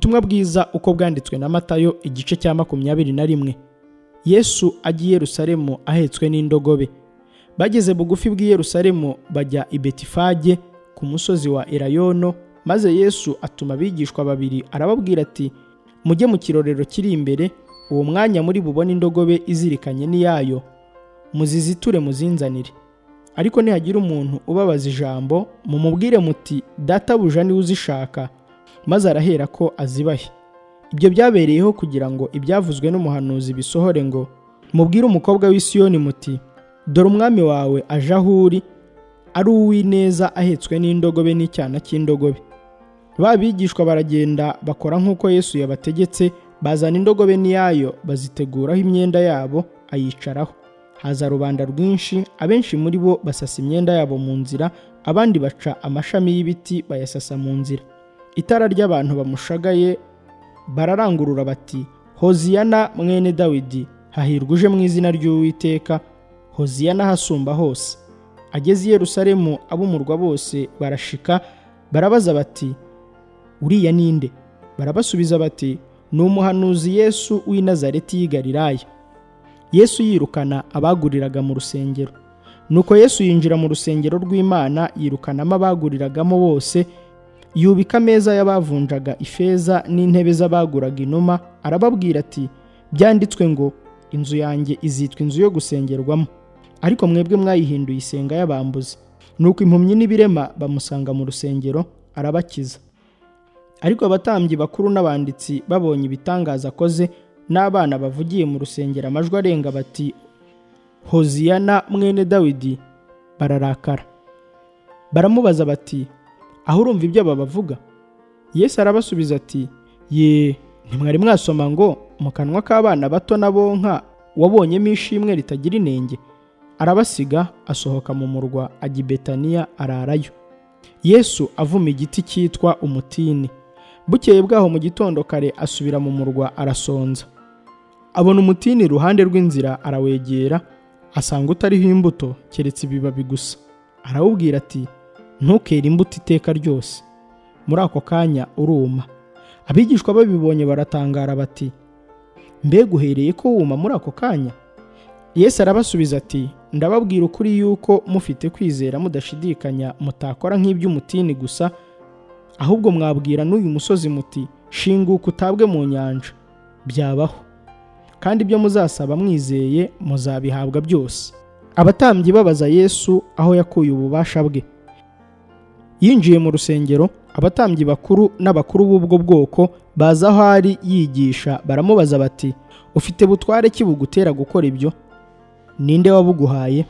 Ubutumwa bwiza uko bwanditswe na Mathew igice cya 21. Yesu ajya i Yerusalemu ahetswe n'indogobe. Bageze bugufi bw'i Yerusalemu bajya i Betifage ku musozi wa Elayono, maze Yesu atuma abigishwa babiri arababwira ati, mujye mu kirorero kiri imbere, uwo mwanya muri bubone indogobe izirikanye n'iyayo, muziziture muzinzanire. Ariko nihagira umuntu ubabaza ijambo, mumubwire muti, databuja niwe uzishaka, maze arahera ko azibahe. Ibyo byabereyeho kugira ngo ibyavuzwe n'umuhanuzi bisohore ngo, mubwire umukobwa w'i Siyoni muti, dore umwami wawe aje aho uri, ari uw'ineza ahetswe n'indogobe n'icyana cy'indogobe. Ba bigishwa baragenda bakora nk'uko Yesu yabategetse, bazana indogobe n'iyayo, baziteguraho imyenda yabo, ayicaraho. Haza rubanda rwinshi, abenshi muri bo basasa imyenda yabo mu nzira, abandi baca amashami y'ibiti bayasasa mu nzira. Itara ry'abantu bamushagaye bararangurura bati, Hoziyana mwene Dawidi, hahirwa uje mu izina ry'Uwiteka, Hoziyana hasumba hose. Ageze i Yerusalemu ab'umurwa bose barashika, barabaza bati, uriya ninde? Barabasubiza bati, ni umuhanuzi Yesu w'i Nazareti y'i Galilaya. Yesu yirukana abaguriraga mu rusengero. Nuko Yesu yinjira mu rusengero rw'Imana, yirukanamo abaguriragamo bose, yubika ameza y'abavunjaga ifeza n'intebe z'abaguraga inuma, arababwira ati, byanditswe ngo, inzu yanjye izitwa inzu yo gusengerwamo, ariko mwebwe mwayihinduye isenga y'abambuzi. Nuko impumyi n'ibirema bamusanga mu rusengero, arabakiza. Ariko abatambyi bakuru n'abanditsi babonye ibitangaza akoze n'abana bavugiye mu rusengero amajwi arenga bati, Hoziyana mwene Dawidi, bararakara. Baramubaza bati, aho urumva ibyo babavuga? Yesu arabasubiza ati, ntimwari mwasoma ngo, mu kanwa k'abana bato na bonka wabonyemo ishimwe ritagira inenge? Arabasiga asohoka mu murwa ajya i Betaniya ararayo. Yesu avuma igiti cyitwa umutini. Bukeye bwaho mu gitondo kare asubira mu murwa arasonza. Abona umutini iruhande rw'inzira, arawegera, asanga utariho imbuto keretse ibibabi gusa. Arawubwira ati, ntukere imbuto iteka ryose. Muri ako kanya uruma. Abigishwa babibonye baratangara bati, mbega uhereye ko wuma muri ako kanya? Yesu arabasubiza ati, ndababwira ukuri yuko mufite kwizera mudashidikanya mutakora nk'iby'umutini gusa, ahubwo mwabwira n'uyu musozi muti, shinguka utabwe mu nyanja, byabaho. Kandi ibyo muzasaba mwizeye muzabihabwa byose. Abatambyi babaza Yesu aho yakuye ububasha bwe. Yinjiye mu rusengero, abatambyi bakuru n'abakuru b'ubwo bwoko baza aho ari yigisha, baramubaza bati, ufite butware ki bugutera gukora ibyo? Ninde wabuguhaye?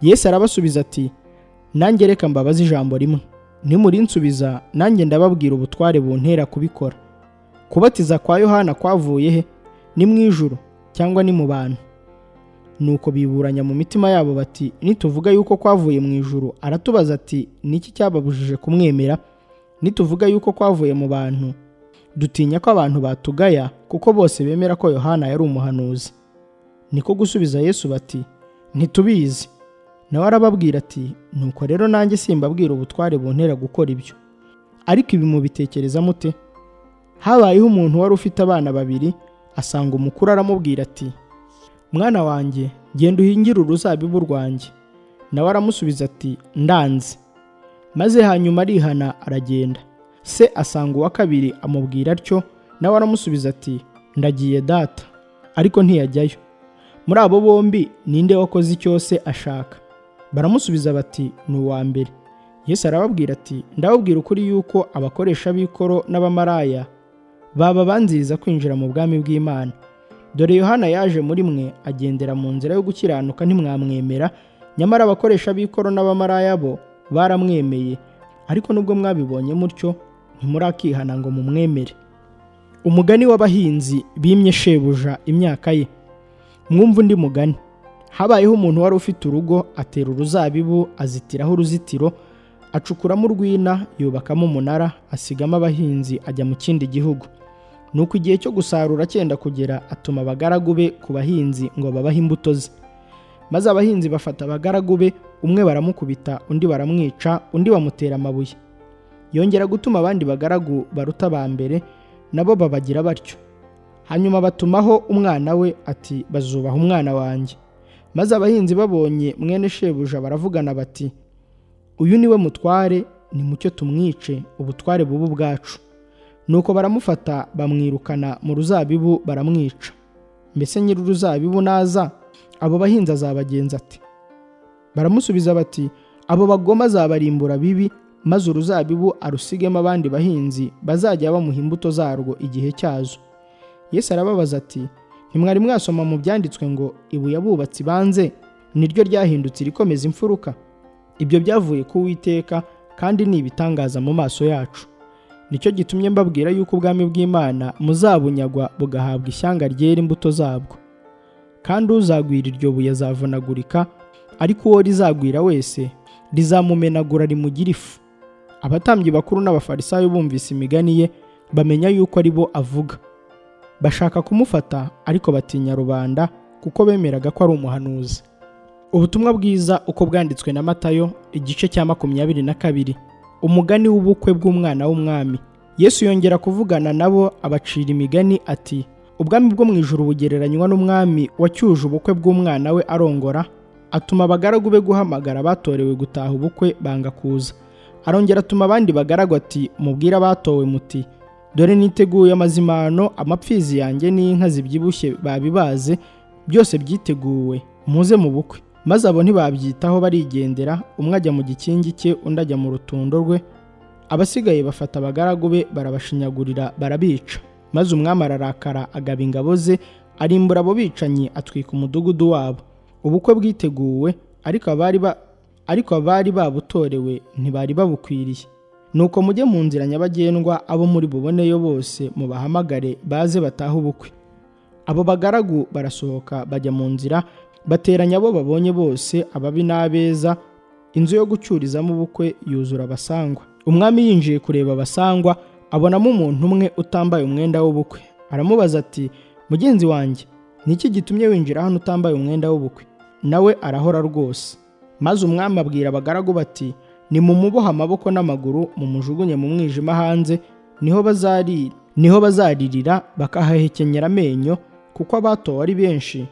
Yesu arabasubiza ati, nanjye reka mbabaze ijambo rimwe. Nimurinsubiza nanjye ndababwira ubutware buntera kubikora. Kubatiza kwa Yohana kwavuye he? Ni mu ijuru cyangwa ni mu bantu? Nuko biburanya mu mitima yabo bati, nituvuga yuko kwavuye mu ijuru, aratubaza ati, niki cyababujije kumwemera? Nituvuga yuko kwavuye mu bantu, dutinya ko abantu batugaya, kuko bose bemera ko Yohana yari umuhanuzi. Niko gusubiza Yesu bati, ntitubizi. Nawe arababwira ati, nuko rero nanjye simbabwira ubutware buntera gukora ibyo. Ariko ibi mubitekereza mute? Habayeho umuntu wari ufite abana babiri, asanga umukuru aramubwira ati, mwana wanjye, genda uhingire uruzabibu rwanjye. Nawe aramusubiza ati, ndanze. Maze hanyuma arihana aragenda. Se asanga uwa kabiri amubwira atyo, nawe aramusubiza ati, ndagiye data. Ariko ntiyajyayo. Muri abo bombi ninde wakoze icyo se ashaka? Baramusubiza bati, ni uwa mbere. Yesu arababwira ati, ndababwira ukuri yuko abakoresha b'ikoro n'abamaraya babanziriza kwinjira mu bwami bw'Imana. Dore Yohana yaje muri mwe, agendera mu nzira yo gukiranuka, ntimwamwemera, nyamara abakoresha b'ikoro n'abamaraya bo baramwemeye. Ariko nubwo mwabibonye mutyo, ntimurakihana ngo mumwemere. Umugani w'abahinzi bimye shebuja imyaka ye. Mwumva undi mugani. Habayeho umuntu wari ufite urugo, atera uruzabibu, azitiraho uruzitiro, acukuramo urwina, yubakamo umunara, asigamo abahinzi, ajya mu kindi gihugu. Nuko igihe cyo gusarura cyenda kugera, atuma abagaragu be ku bahinzi ngo babahe imbuto ze. Maze abahinzi bafata abagaragu be, umwe baramukubita, undi baramwica, undi bamutera amabuye. Yongera gutuma abandi bagaragu baruta ba mbere, nabo babagira batyo. Hanyuma batumaho umwana we ati, bazubaha umwana wanjye. Maze abahinzi babonye mwene shebuja baravugana bati, uyu ni we mutware, nimucyo tumwice, ubutware bubu bwacu. Nuko baramufata bamwirukana mu ruzabibu baramwica. Mbese nyiri uruzabibu naza, abo bahinzi azabagenza ate? Baramusubiza bati, abo bagoma azabarimbura bibi, maze uruzabibu arusigemo abandi bahinzi bazajya bamuha imbuto zarwo igihe cyazo. Yesu arababaza ati, ntimwari mwasoma mu byanditswe ngo ibuye abubatsi banze niryo ryahindutse irikomeza imfuruka? Ibyo byavuye ku Uwiteka, kandi ni ibitangaza mu maso yacu. Nicyo gitumye mbabwira yuko ubwami bw'Imana muzabunyagwa bugahabwa ishyanga ryera imbuto zabwo. Kandi uzagwira iryo buye azavunagurika, ariko uwo rizagwira wese rizamumenagura rimugira ifu. Abatambyi bakuru n'abafarisayo bumvise imigani ye, bamenya yuko ari bo avuga. Bashaka kumufata, ariko batinya rubanda, kuko bemeraga ko ari umuhanuzi. Ubutumwa bwiza uko bwanditswe na Mathew, igice cya 22. Umugani w'ubukwe bw'umwana w'umwami. Yesu yongera kuvugana nabo abacira imigani ati, ubwami bwo mu ijuru bugereranywa n'umwami wacyuje ubukwe bw'umwana we arongora, atuma abagaragu be guhamagara batorewe gutaha ubukwe, banga kuza. Arongera atuma abandi bagaragu ati, mubwire abatowe muti, dore niteguye amazimano, amapfizi yanjye n'inka zibyibushye babibaze, byose byiteguwe, muze mu bukwe. Maze abo ntibabyitaho barigendera, umwe ajya mu gikingi cye, undi ajya mu rutundo rwe. Abasigaye bafata abagaragu be barabashinyagurira barabica. Maze umwami ararakara, agaba ingabo ze, arimbura abo bicanyi, atwika umudugudu wabo. Ubukwe bwiteguwe, ariko abari babutorewe ntibari babukwiriye. Nuko mujye mu nzira nyabagendwa, abo muri buboneyo bose mubahamagare baze bataha ubukwe. Abo bagaragu barasohoka bajya mu nzira, bateranya abo babonye bose, ababi n'abeza. Inzu yo gucyurizamo ubukwe yuzura abasangwa. Umwami yinjiye kureba abasangwa, abonamo umuntu umwe utambaye umwenda w'ubukwe. Aramubaza ati, mugenzi wanjye, niki gitumye winjira hano utambaye umwenda w'ubukwe? Nawe arahora rwose. Maze umwami abwira abagaragu bati, nimumuboha amaboko n'amaguru, mumujugunye mu mwijima hanze, niho bazaririra bakahahekenyera amenyo, kuko abatowe ari benshi,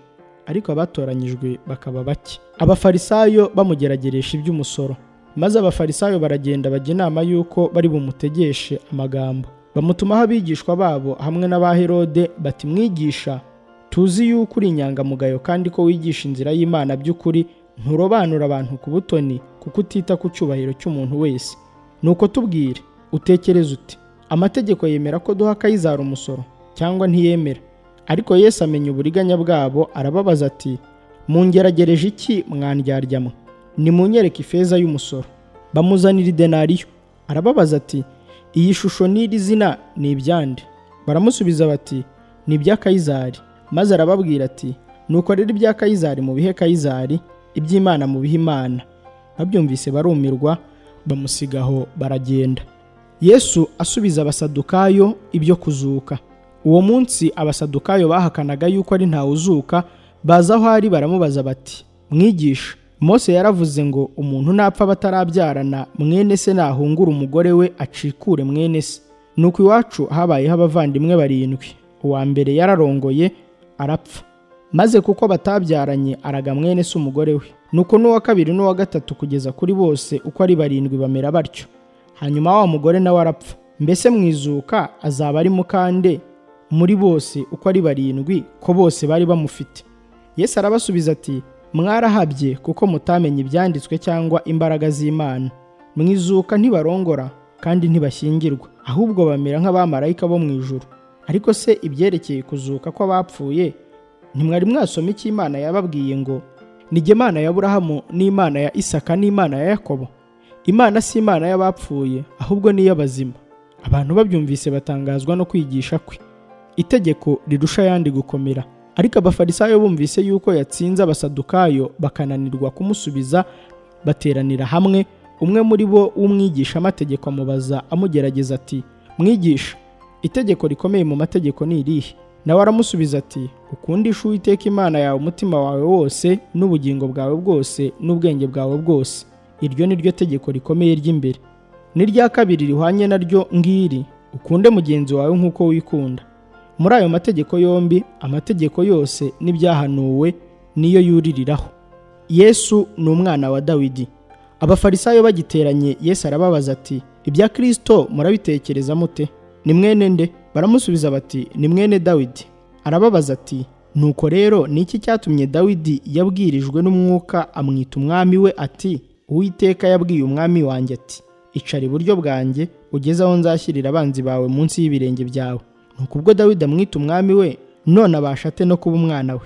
ariko abatoranyijwe bakaba bake. Abafarisayo bamugerageresha iby'umusoro. Maze abafarisayo baragenda bajya inama yuko bari bumutegeshe amagambo. Bamutumaho abigishwa babo hamwe n'aba Herode bati, mwigisha, tuzi yuko uri inyangamugayo kandi ko wigisha inzira y'Imana by'ukuri, nturobanura abantu ku butoni, kuko utita ku cyubahiro cy'umuntu wese. Nuko tubwire, utekereza uti, amategeko yemera ko duha Kayizari umusoro cyangwa ntiyemera? Ariko Yesu amenya uburiganya bwabo, arababaza ati, mungeragereje iki mwandyarya? Nimunyereke ifeza y'umusoro. Bamuzanira idenariyo. Arababaza ati, iyi shusho n'iri zina ni ibyande? Baramusubiza bati, ni ibya Kayizari. Maze arababwira ati, nuko rero ibya Kayizari mubihe Kayizari, iby'Imana mubihe Imana. Babyumvise barumirwa, bamusigaho baragenda. Yesu asubiza abasadukayo ibyo kuzuka. Uwo munsi abasadukayo bahakanaga yuko ari ntawe uzuka, baza aho ari baramubaza bati, mwigisha, Mose yaravuze ngo umuntu napfa batarabyarana, mwene se nahungura umugore we acikure mwene se. Nuko iwacu habayeho abavandimwe 7. Uwa mbere yararongoye arapfa, maze kuko batabyaranye araga mwene se umugore we. Nuko n'uwa kabiri n'uwa gatatu kugeza kuri bose uko ari 7 bamera batyo. Hanyuma wa mugore nawe arapfa. Mbese mwizuka azaba ari mukande muri bose uko ari 7, ko bose bari bamufite? Yesu arabasubiza ati, mwarahabye kuko mutamenye ibyanditswe cyangwa imbaraga z'Imana. Mwizuka ntibarongora kandi ntibashyingirwa, ahubwo bamera nk'abamarayika bo mu ijuru. Ariko se ibyerekeye kuzuka kw'abapfuye, ntimwari mwasoma icyo Imana yababwiye ngo, ni jye Mana ya Aburahamu n'Imana ya Isaka n'Imana ya Yakobo? Imana si Imana y'abapfuye, ahubwo ni iy'abazima. Abantu babyumvise batangazwa no kwigisha kwe. Itegeko rirusha ayandi gukomera. Ariko abafarisayo bumvise yuko yatsinze abasadukayo bakananirwa kumusubiza, bateranira hamwe. Umwe muri bo w'umwigisha amategeko amubaza amugerageza ati, mwigisha, itegeko rikomeye mu mategeko ni irihe? Nawe aramusubiza ati, ukundisha Uwiteka Imana yawe umutima wawe wose n'ubugingo bwawe bwose n'ubwenge bwawe bwose. Iryo ni ryo tegeko rikomeye ry'imbere. N'irya kabiri rihwanye naryo ngiri, ukunde mugenzi wawe nk'uko wikunda. Muri ayo mategeko yombi, amategeko yose n'ibyahanuwe niyo yuririraho. Yesu ni umwana wa Dawidi. Abafarisayo bagiteranye, Yesu arababaza ati, ibya Kristo murabitekereza mute? Ni mwene nde? Baramusubiza bati, ni mwene Dawidi. Arababaza ati, nuko rero ni iki cyatumye Dawidi yabwirijwe n'umwuka amwita umwami we ati, Uwiteka yabwiye umwami wanjye ati, icara iburyo bwanjye ugeze aho nzashyirira abanzi bawe munsi y'ibirenge byawe. Nuko ubwo Dawidi amwita umwami we, none abasha ate no kuba umwana we?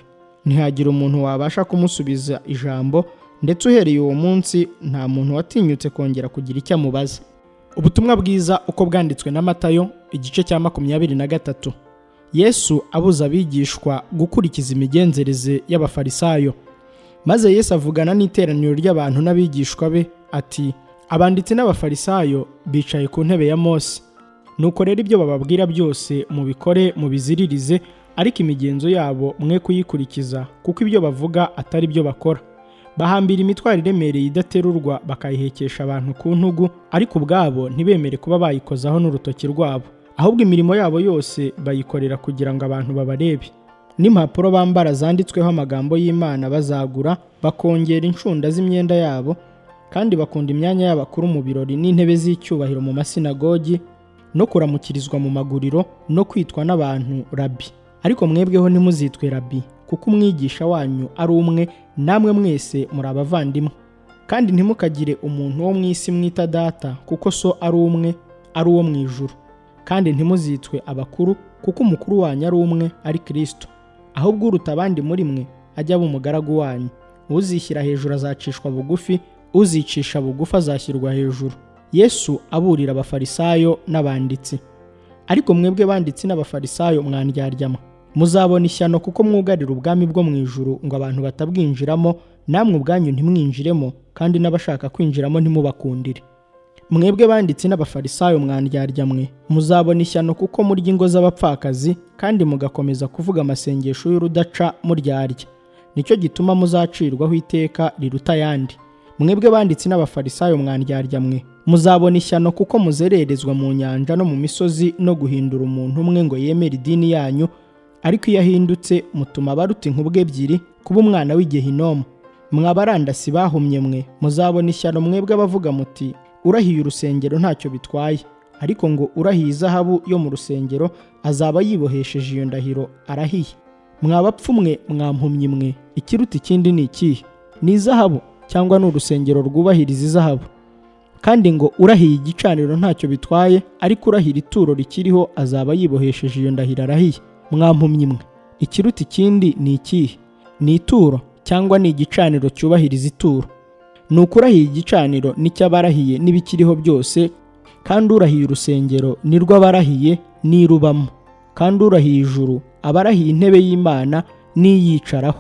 Ntihagira umuntu wabasha kumusubiza ijambo, ndetse uhereye uwo munsi nta muntu watinyutse kongera kugira icyo amubaza. Ubutumwa bwiza uko bwanditswe na Mathew, igice cya 23. Yesu abuza abigishwa gukurikiza imigenzereze y'abafarisayo. Maze Yesu avugana n'iteraniro ry'abantu n'abigishwa be ati, abanditsi n'abafarisayo bicaye ku ntebe ya Mose. Nuko rero ibyo bababwira byose mubikore mubiziririze, ariko imigenzo yabo mwe kuyikurikiza, kuko ibyo bavuga atari byo bakora. Bahambira imitwaro iremereye idaterurwa bakayihekesha abantu ku ntugu, ariko ubwabo ntibemere kuba bayikozaho n'urutoki rwabo. Ahubwo imirimo yabo yose bayikorera kugira ngo abantu babarebe. N'impapuro bambara zanditsweho amagambo y'Imana bazagura, bakongera inshunda z'imyenda yabo, kandi bakunda imyanya y'abakuru mu birori n'intebe z'icyubahiro mu masinagogi, no kuramukirizwa mu maguriro, no kwitwa n'abantu rabi. Ariko mwebweho ntimuzitwe rabi, kuko umwigisha wanyu ari umwe, namwe mwese muri abavandimwe. Kandi ntimukagire umuntu wo mu isi mwita data, kuko so ari umwe, ari uwo mu ijuru. Kandi ntimuzitwe abakuru, kuko umukuru wanyu ari umwe, ari Kristo. Ahubwo uruta abandi muri mwe ajya aba umugaragu wanyu. Uzishyira hejuru azacishwa bugufi, uzicisha bugufi azashyirwa hejuru. Yesu aburira abafarisayo n'abanditsi. Ariko mwebwe banditsi n'abafarisayo mwandyaryamu, muzabona ishyano kuko mwugarira ubwami bwo mu ijuru ngo abantu batabwinjiramo, namwe ubwanyu ntimwinjiremo, kandi n'abashaka kwinjiramo ntimubakundire. Mwebwe banditsi n'abafarisayo mwandyaryamu, muzabona ishyano kuko murya ingo z'abapfakazi, kandi mugakomeza kuvuga amasengesho y'urudaca muryarya. Nicyo gituma muzacirwaho iteka riruta ayandi. Mwebwe banditsi n'abafarisayo mwandyaryamu, muzabona ishyano kuko muzererezwa mu nyanja no mu misozi no guhindura umuntu umwe ngo yemere idini yanyu, ariko iyo ahindutse mutuma abaruta inkubwe ebyiri kuba umwana w'igehinomu. Mwabarandasi bahumye mwe, muzabona ishyano mwebwe abavuga muti, urahiye urusengero ntacyo bitwaye, ariko ngo urahiye izahabu yo mu rusengero azaba yibohesheje iyo ndahiro arahiye. Mwabapfu mwe, mwampumyi mwe, ikiruta ikindi ni ikihe? Ni izahabu cyangwa ni urusengero rwubahiriza izahabu? Kandi ngo urahiye igicaniro ntacyo bitwaye, ariko urahira ituro rikiriho azaba yibohesheje iyo ndahiro arahiye. Mwampumyi mwe, ikiruta ikindi ni ikihe? Ni ituro cyangwa ni igicaniro cyubahiriza ituro? Nuko urahiye igicaniro nicyo abarahiye n'ibikiriho byose, kandi urahiye urusengero nirwo abarahiye n'irubamo, kandi urahiye ijuru abarahiye intebe y'Imana n'iyicaraho.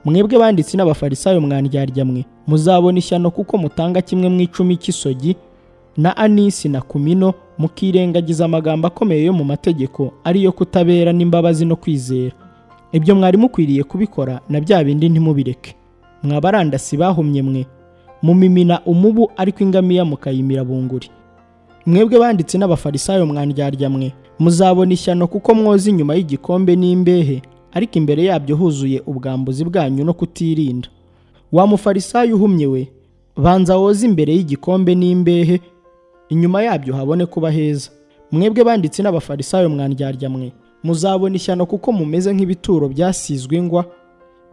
Mwebwe banditsi n'abafarisayo mwandyaryamu, muzabona ishyano kuko mutanga kimwe mu icumi cy'isogi na anisi na kumino, mukirengagiza amagambo akomeye yo mu mategeko, ariyo kutabera n'imbabazi no kwizera. Ibyo mwari mukwiriye kubikora, na bya bindi ntimubireke. Mwabarandasi bahumye mwe, mumimina umubu ariko ingamiya mukayimira bunguri. Mwebwe banditsi n'abafarisayo mwandyaryamu, muzabona ishyano kuko mwoza inyuma y'igikombe n'imbehe, ariko imbere yabyo huzuye ubwambuzi bwanyu no kutirinda. Wa mufarisayo uhumye we, banza woza imbere y'igikombe n'imbehe, inyuma yabyo habone kuba heza. Mwebwe banditsi n'abafarisayo mwandyaryamu, muzabona ishyano kuko mumeze nk'ibituro byasizwe ingwa,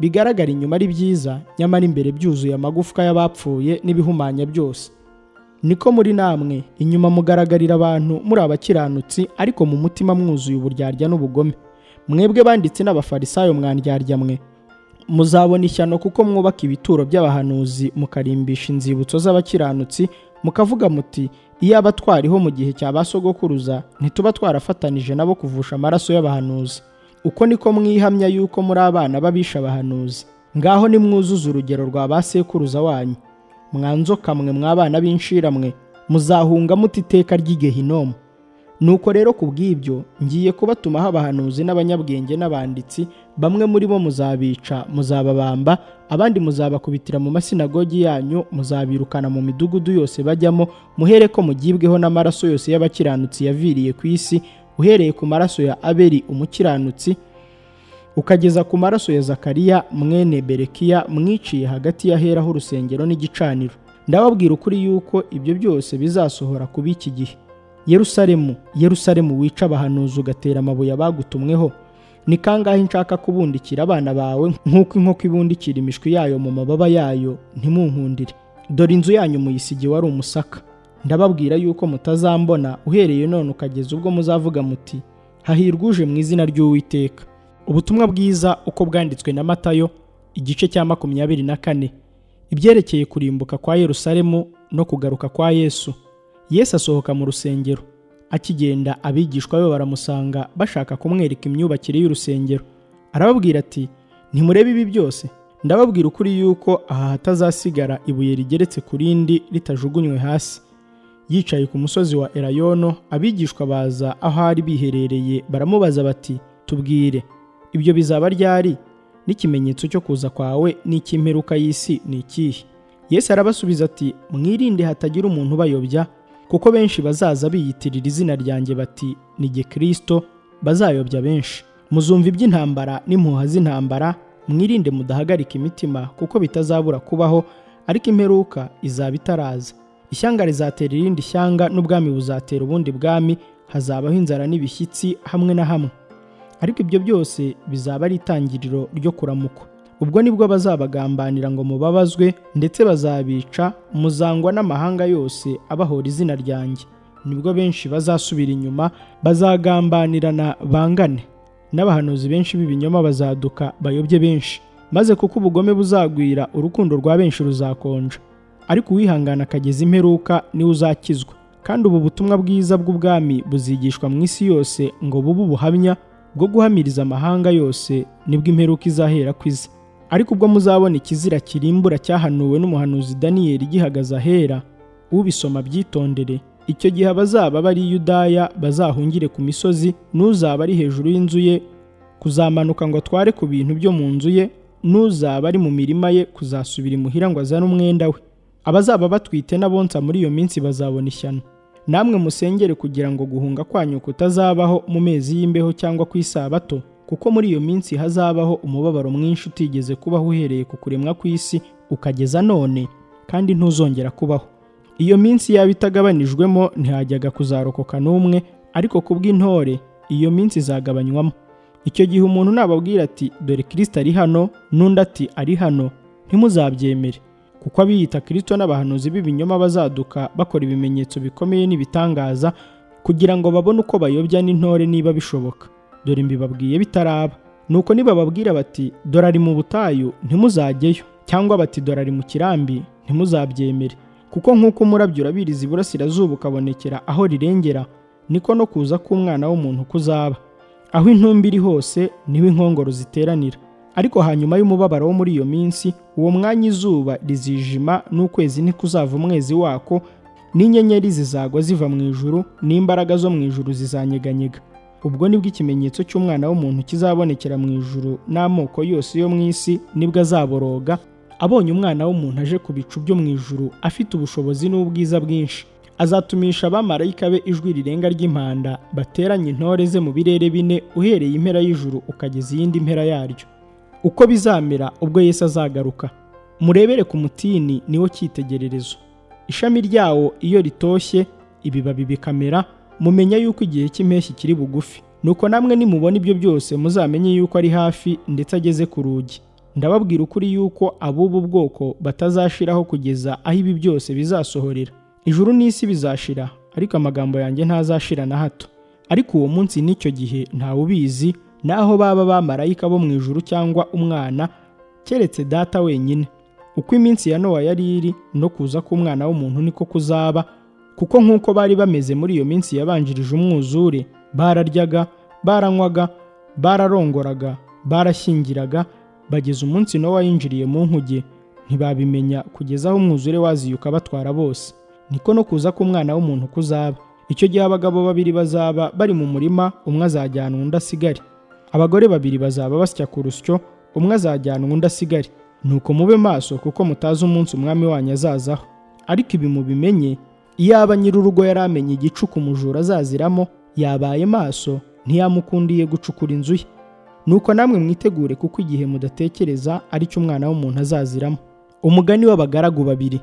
bigaragara inyuma ari byiza, nyamara imbere byuzuye amagufwa y'abapfuye n'ibihumanya byose. Niko muri namwe, inyuma mugaragarira abantu muri abakiranutsi, ariko mu mutima mwuzuye uburyarya n'ubugome. Mwebwe banditsi n'abafarisayo mwandyaryamu, muzabona ishyano kuko mwubaka ibituro by'abahanuzi mukarimbisha inzibutso z'abakiranutsi, mukavuga muti, iyaba twariho mu gihe cya basogokuruza ntituba twarafatanije nabo kuvusha amaraso y'abahanuzi. Uko niko mwihamya yuko muri abana babisha abahanuzi. Ngaho nimwuzuza urugero rwa basekuruza wanyu. Mwanzoka mwe mwabana b'inshira mwe, muzahunga muti iteka ry'igehinomu. Nuko rero ku bw'ibyo ngiye kubatumaho abahanuzi n'abanyabwenge n'abanditsi, bamwe muri bo muzabica, muzababamba, abandi muzabakubitira mu masinagogi yanyu, muzabirukana mu midugudu yose bajyamo, muhere ko mugibweho n'amaraso yose y'abakiranutsi yaviriye ku isi, uhereye ku maraso ya Abeli umukiranutsi ukageza ku maraso ya Zakariya mwene Berekiya, mwiciye hagati y'ahera h'urusengero n'igicaniro. Ndababwira ukuri yuko ibyo byose bizasohora kuba iki gihe. Yerusalemu, Yerusalemu, wica abahanuzi ugatera amabuye abagutumweho, ni kangahe nshaka kubundikira abana bawe nk'uko inkoko ibundikira imishwi yayo mu mababa yayo, ntimunkundire. Dore inzu yanyu muyisige wari umusaka. Ndababwira yuko mutazambona uhereye none ukageza ubwo muzavuga muti, hahirwa uje mu izina ry'Uwiteka. Ubutumwa bwiza uko bwanditswe na Matayo, igice cya 24. Ibyerekeye kurimbuka kwa Yerusalemu no kugaruka kwa Yesu. Yesu asohoka mu rusengero. Akigenda abigishwa be baramusanga bashaka kumwereka imyubakire y'urusengero. Arababwira ati, ntimurebe ibi byose? Ndababwira ukuri yuko aha hatazasigara ibuye rigeretse ku rindi ritajugunywe hasi. Yicaye ku musozi wa Elayono, abigishwa baza aho ari biherereye, baramubaza bati, tubwire, ibyo bizaba ryari? N'ikimenyetso cyo kuza kwawe n'icy'imperuka y'isi ni ikihe? Yesu arabasubiza ati, mwirinde hatagira umuntu ubayobya, kuko benshi bazaza biyitirira izina ryanjye bati, ni jye Kristo, bazayobya benshi. Muzumva iby'intambara n'impuha z'intambara, mwirinde mudahagarika imitima, kuko bitazabura kubaho, ariko imperuka izaba itaraza. Ishyanga rizatera irindi shyanga, n'ubwami buzatera ubundi bwami, hazabaho inzara n'ibishyitsi hamwe na hamwe. Ariko ibyo byose bizaba ari itangiriro ryo kuramukwa. Ubwo nibwo bazabagambanira ngo mubabazwe, ndetse bazabica, muzangwa n'amahanga yose abahora izina ryanjye. Nibwo benshi bazasubira inyuma, bazagambanirana bangane, n'abahanuzi benshi b'ibinyoma bazaduka bayobye benshi. Maze kuko ubugome buzagwira, urukundo rwa benshi ruzakonja. Ariko uwihangana akageza imperuka niwe uzakizwa. Kandi ubu butumwa bwiza bw'ubwami buzigishwa mu isi yose ngo bube ubuhamya bwo guhamiriza amahanga yose, nibwo imperuka izahera kwiza. Ariko ubwo muzabona ikizira kirimbura cyahanuwe n'umuhanuzi Daniyeli gihagaze ahera, ubisoma byitondere. Icyo gihe abazaba bari i Yudaya bazahungire ku misozi, n'uzaba ari hejuru y'inzu ye kuzamanuka ngo atware ku bintu byo mu nzu ye, n'uzaba ari mu mirima ye kuzasubira imuhira ngo azane umwenda we. Abazaba batwite n'abonsa muri iyo minsi bazabona ishyano. Namwe musengere kugira ngo guhunga kwanyu kutazabaho mu mezi y'imbeho cyangwa ku isabato, kuko muri iyo minsi hazabaho umubabaro mwinshi utigeze kubaho uhereye ku kuremwa kw'isi ukageza none, kandi ntuzongera kubaho. Iyo minsi yaba itagabanijwemo ntihajyaga kuzarokoka n'umwe, ariko kubw'intore iyo minsi izagabanywamo. Icyo gihe umuntu nababwira ati, dore Kristo ari hano, n'undi ati, ari hano, ntimuzabyemere. Kuko abiyita Kristo n'abahanuzi b'ibinyoma bazaduka bakora ibimenyetso bikomeye n'ibitangaza, kugira ngo babone uko bayobya n'intore niba bishoboka. Dore mbibabwiye bitaraba. Nuko nibababwira bati, dore ari mu butayu, ntimuzajyeyo, cyangwa bati, dore ari mu kirambi, ntimuzabyemere. Kuko nk'uko umurabyo urabiriza iburasirazuba ukabonekera aho rirengera, niko no kuza k'Umwana w'umuntu kuzaba. Aho intumbi iri hose niho inkongoro ziteranira. Ariko hanyuma y'umubabaro wo muri iyo minsi, uwo mwanya izuba rizijima, n'ukwezi ntikuzava umwezi wako, n'inyenyeri zizagwa ziva mu ijuru, n'imbaraga zo mu ijuru zizanyeganyega. Ubwo nibwo ikimenyetso cy'Umwana w'umuntu kizabonekera mu ijuru, n'amoko yose yo mu isi nibwo azaboroga, abonye Umwana w'umuntu aje ku bicu byo mu ijuru afite ubushobozi n'ubwiza bwinshi. Azatumisha abamarayika be ijwi rirenga ry'impanda, bateranye intore ze mu birere bine, uhereye impera y'ijuru ukageza iyindi mpera yaryo. Uko bizamera ubwo Yesu azagaruka. Murebere ku mutini, niwo cyitegererezo. Ishami ryawo iyo ritoshye, ibibabi bikamera, mumenya yuko igihe cy'impeshyi kiri bugufi. Nuko namwe nimubona ibyo byose muzamenye yuko ari hafi, ndetse ageze ku rugi. Ndababwira ukuri yuko ab'ubu bwoko batazashiraho kugeza aho ibi byose bizasohorera. Ijuru n'isi bizashira, ariko amagambo yanjye ntazashira na hato. Ariko uwo munsi n'icyo gihe ntawe ubizi, naho baba bamarayika bo mu ijuru cyangwa Umwana, keretse Data wenyine. Uko iminsi ya Nowa yari iri, no kuza k'Umwana w'umuntu niko kuzaba. Kuko nk'uko bari bameze muri iyo minsi yabanjirije umwuzure, bararyaga, baranywaga, bararongoraga, barashyingiraga, bageza umunsi Nowa yinjiriye mu nkuge, ntibabimenya kugeza aho umwuzure waziyuka batwara bose. Niko no kuza k'Umwana w'umuntu kuzaba. Icyo gihe abagabo babiri bazaba bari mu murima, umwe azajyanwa undi asigare. Abagore babiri bazaba basya ku rusyo, umwe azajyanwa undi asigare. Nuko mube maso, kuko mutazi umunsi umwami wanyu azazaho. Ariko ibi mubimenye, iyaba nyir'urugo yari amenye igicuku umujura azaziramo, yabaye maso, ntiyamukundiye gucukura inzu ye. Nuko namwe mwitegure, kuko igihe mudatekereza ari cyo Umwana w'umuntu azaziramo. Umugani w'abagaragu babiri.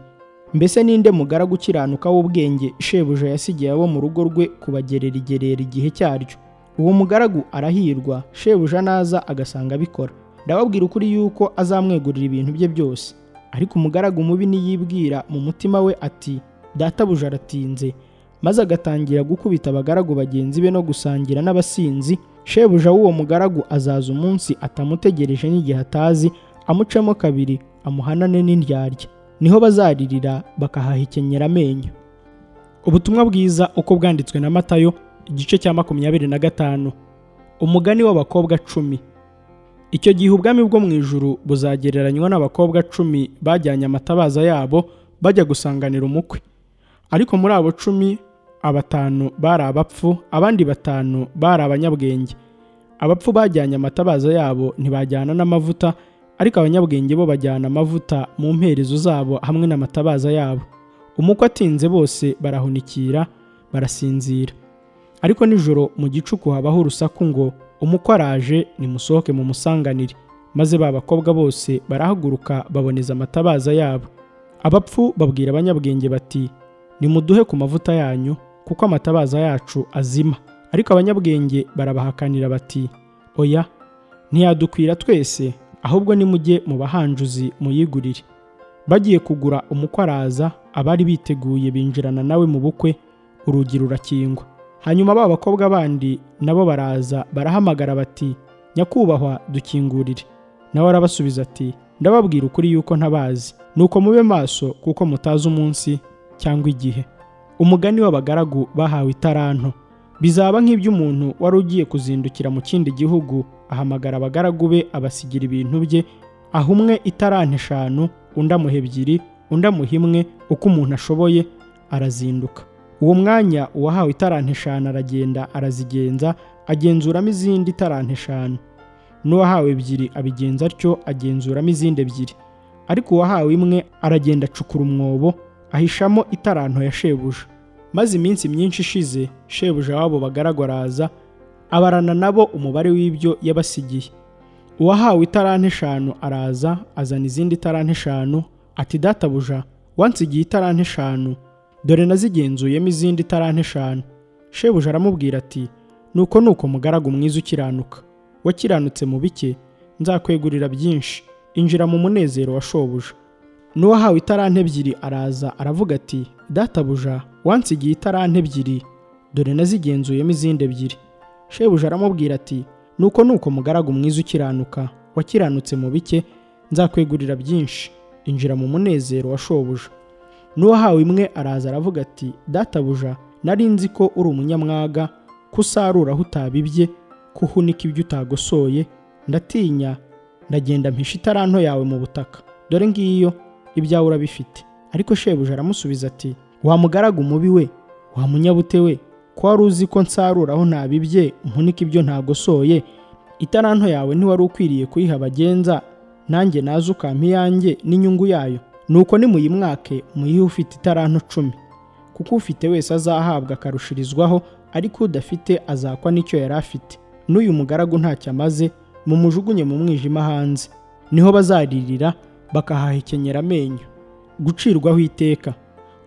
Mbese ninde mugaragu ukiranuka w'ubwenge shebuja yasigiye abo mu rugo rwe kubagerera igerera igihe cyaryo? Uwo mugaragu arahirwa, shebuja naza agasanga abikora. Ndababwira ukuri yuko azamwegurira ibintu bye byose. Ariko umugaragu mubi niyibwira mu mutima we ati, databuja aratinze, maze agatangira gukubita abagaragu bagenzi be no gusangira n'abasinzi, shebuja w'uwo mugaragu azaza umunsi atamutegereje n'igihe atazi, amucemo kabiri, amuhanane n'indyarya. Niho bazaririra bakahahekenyera amenyo. Ubutumwa bwiza uko bwanditswe na Mathew, igice cya 25. Umugani w'abakobwa 10. Icyo gihe ubwami bwo mu ijuru buzagereranywa n'abakobwa 10 bajyanye amatabaza yabo bajya gusanganira umukwe. Ariko muri abo 10, 5 bari abapfu, abandi 5 bari abanyabwenge. Abapfu bajyanye amatabaza yabo ntibajyana n'amavuta, ariko abanyabwenge bo bajyana amavuta mu mperezo zabo hamwe n'amatabaza yabo. Umukwe atinze bose barahunikira, barasinzira. Ariko nijoro mu gicuku habaho urusaku ngo, umukwe araje, nimusohoke mu musanganire. Maze ba bakobwa bose barahaguruka baboneza amatabaza yabo. Abapfu babwira abanyabwenge bati, nimuduhe ku mavuta yanyu, kuko amatabaza yacu azima. Ariko abanyabwenge barabahakanira bati, oya, ntiyadukwira twese, ahubwo nimujye mu bahanjuzi muyigurire. Bagiye kugura, umukwe araza, abari biteguye binjirana nawe mu bukwe, urugi rurakingwa. Hanyuma ba bakobwa bandi nabo baraza, barahamagara bati, nyakubahwa, dukingurire. Nawe arabasubiza ati, ndababwira ukuri yuko ntabazi. Nuko mube maso, kuko mutazi umunsi cyangwa igihe. Umugani w'abagaragu bahawe itaranto. Bizaba nk'iby'umuntu wari ugiye kuzindukira mu kindi gihugu, ahamagara abagaragu be abasigira ibintu bye, aho umwe itaranto 5, undi amuha 2, undi amuha 1, uko umuntu ashoboye, arazinduka. Uwo mwanya uwahawe itaranto 5 aragenda arazigenza, agenzuramo izindi itaranto 5. N'uwahawe 2 abigenza atyo, agenzuramo izindi 2. Ariko uwahawe 1 aragenda acukura umwobo, ahishamo itaranto ya shebuja. Maze iminsi myinshi ishize, shebuja wabo bagaragu araza, abarana nabo umubare w'ibyo yabasigiye. Uwahawe itaranto 5 araza, azana izindi itaranto 5, ati, databuja, wansigiye itaranto 5, dore nazigenzuyemo izindi itaranto 5. Shebuja aramubwira ati, nuko mugaragu mwiza ukiranuka, wakiranutse mu bike, nzakwegurira byinshi, injira mu munezero wa shobuja. N'uwahawe itaranto 2 araza, aravuga ati, databuja, wansigiye itaranto 2, dore nazigenzuyemo izindi 2. Shebuja aramubwira ati, nuko mugaragu mwiza ukiranuka, wakiranutse mu bike, nzakwegurira byinshi, injira mu munezero wa shobuja. N'uwahawe 1 araza, aravuga ati, databuja, nari nzi ko uri umunyamwaga, ko usarura aho utabibye, ko uhunika ibyo utagosoye, ndatinya, ndagenda mpisha itaranto yawe mu butaka, dore ngiyo, ibyawe urabifite. Ariko shebuja aramusubiza ati, wa mugaragu mubi we, wa munyabute we, ko wari uzi ko nsarura aho ntabibye, mpunika ibyo ntagosoye, itaranto yawe ntiwari ukwiriye kuyiha abagenza, nanjye naza ukampa iyanjye n'inyungu yayo? Nuko nimuyimwake, muyihe ufite itaranto 10, kuko ufite wese azahabwa akarushirizwaho, ariko udafite azakwa n'icyo yari afite. N'uyu mugaragu ntacyo amaze, mumujugunye mu mwijima hanze, niho bazaririra bakahahekenyera amenyo. Gucirwaho iteka.